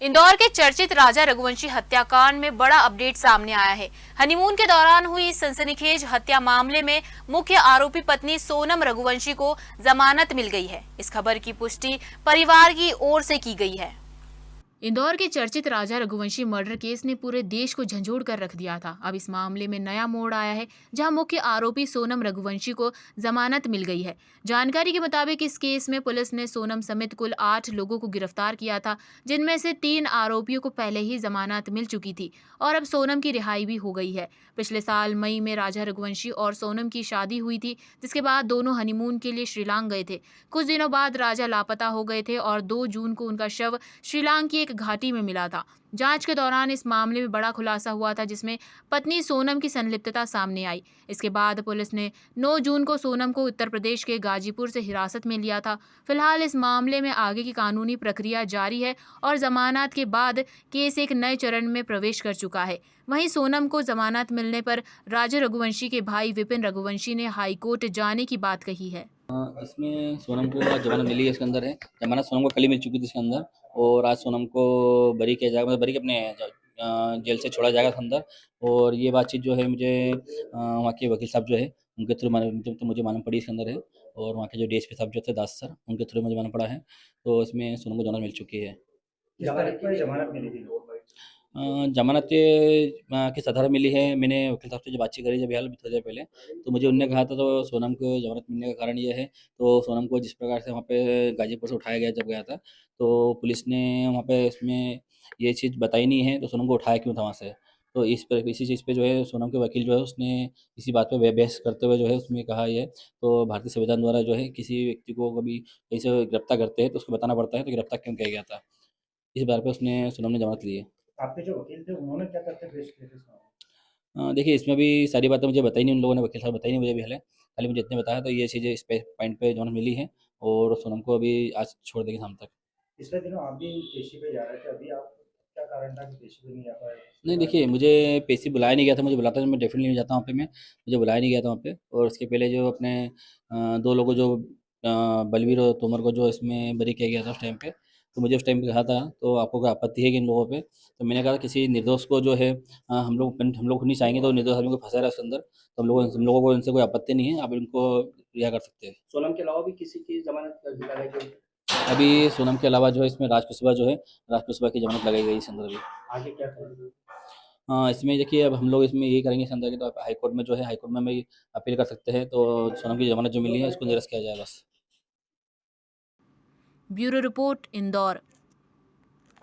इंदौर के चर्चित राजा रघुवंशी हत्याकांड में बड़ा अपडेट सामने आया है। हनीमून के दौरान हुई इस सनसनीखेज हत्या मामले में मुख्य आरोपी पत्नी सोनम रघुवंशी को जमानत मिल गई है। इस खबर की पुष्टि परिवार की ओर से की गई है। इंदौर के चर्चित राजा रघुवंशी मर्डर केस ने पूरे देश को झंझोड़ कर रख दिया था। अब इस मामले में नया मोड़ आया है, जहां मुख्य आरोपी सोनम रघुवंशी को जमानत मिल गई है। जानकारी के मुताबिक इस केस में पुलिस ने सोनम समेत कुल 8 लोगों को गिरफ्तार किया था, जिनमें से 3 आरोपियों को पहले ही जमानत मिल चुकी थी और अब सोनम की रिहाई भी हो गई है। पिछले साल मई में राजा रघुवंशी और सोनम की शादी हुई थी, जिसके बाद दोनों हनीमून के लिए श्रीलंका गए थे। कुछ दिनों बाद राजा लापता हो गए थे और 2 जून को उनका शव श्रीलंका की एक घाटी में मिला था। जांच के दौरान इस मामले में बड़ा खुलासा हुआ था, जिसमें पत्नी सोनम की संलिप्तता सामने आई। इसके बाद पुलिस ने 9 जून को सोनम को उत्तर प्रदेश के गाजीपुर से हिरासत में लिया था। फिलहाल इस मामले में आगे की कानूनी प्रक्रिया जारी है और जमानत के बाद केस एक नए चरण में प्रवेश कर चुका है। वहीं सोनम को जमानत मिलने पर राजा रघुवंशी के भाई विपिन रघुवंशी ने हाईकोर्ट जाने की बात कही है। इसमें सोनम को आज जमानत मिली है। इसके अंदर है जमानत सोनम को कल ही मिल चुकी थी इसके अंदर, और आज सोनम को बरी किया जाएगा, मतलब बरी के अपने जेल से छोड़ा जाएगा इसके अंदर। और ये बातचीत जो है मुझे वहाँ के वकील साहब जो है उनके थ्रू तो मुझे मालूम पड़ी इसके अंदर है, और वहाँ के जो डीएसपी साहब जो थे दास सर, उनके थ्रू मुझे मालूम पड़ा है। तो इसमें सोनम को जमानत मिल चुकी है। जमानत मिली थी लोगों को? जमानत किस आधार मिली है, मैंने वकील साहब से जो बातचीत करी जब हाल थोड़ी देर पहले, तो मुझे उनने कहा था तो सोनम को जमानत मिलने का कारण ये है। तो सोनम को जिस प्रकार से वहाँ पे गाजीपुर से उठाया गया जब गया था, तो पुलिस ने वहाँ पे इसमें ये चीज़ बताई नहीं है, तो सोनम को उठाया क्यों था वहाँ से। तो इस पर इसी चीज़ पे जो है सोनम के वकील जो है उसने इसी बात पे बहस करते हुए जो है उसमें कहा ये, तो भारतीय संविधान द्वारा जो है किसी व्यक्ति को कभी कहीं से गिरफ्तार करते हैं तो उसको बताना पड़ता है तो गिरफ्तार क्यों किया गया था। इस बात पे उसने सोनम ने जमानत ली है। आपके जो वकील थे उन्होंने क्या तथ्य पेश किए थे इस मामले में? देखिए इसमें भी सारी बातें मुझे बताई नहीं उन लोगों ने, वकील साहब बताई नहीं मुझे भी हाले, खाली मुझे इतने बताया तो ये चीज़ें इस पे पॉइंट पे जमानत मिली है, और सोनम को अभी आज छोड़ देंगे शाम तक। पिछले दिनों आप भी पेशी पे जा रहे थे, अभी आप क्या कारण था कि पेशी पे नहीं जा पाए? नहीं देखिए, मुझे पेशी बुलाया नहीं गया था, मुझे बुलाता तो मैं डेफिनेटली नहीं जाता वहाँ पे, मैं मुझे बुलाया नहीं गया था वहाँ पे। और उसके पहले जो अपने 2 लोगों जो बलवीर और तोमर को जो इसमें बरी किया गया था उस टाइम पे, तो मुझे उस टाइम पे कहा था तो आपको कोई आपत्ति है कि इन लोगों पे? तो मैंने कहा किसी निर्दोष को जो है हम लोग नहीं चाहेंगे तो निर्दोष आदमी को फंसा रहा है उसके अंदर, तो हम लोगों को इनसे कोई आपत्ति नहीं है, आप इनको रिहा कर सकते हैं। सोनम के अलावा भी किसी की जमानत लगाई गई? अभी सोनम के अलावा जो है इसमें राज कुशवाहा जो है, राज कुशवाहा की जमानत लगाई गई इस अंदर अभी। आगे क्या करेंगे? हाँ, इसमें देखिए अब हम लोग इसमें यही करेंगे इस अंदर की, तो आप हाई कोर्ट में जो है हाई कोर्ट में हम अपील कर सकते हैं, तो सोनम की जमानत जो मिली है उसको निरस्त किया जाए बस। Bureau report, Indore.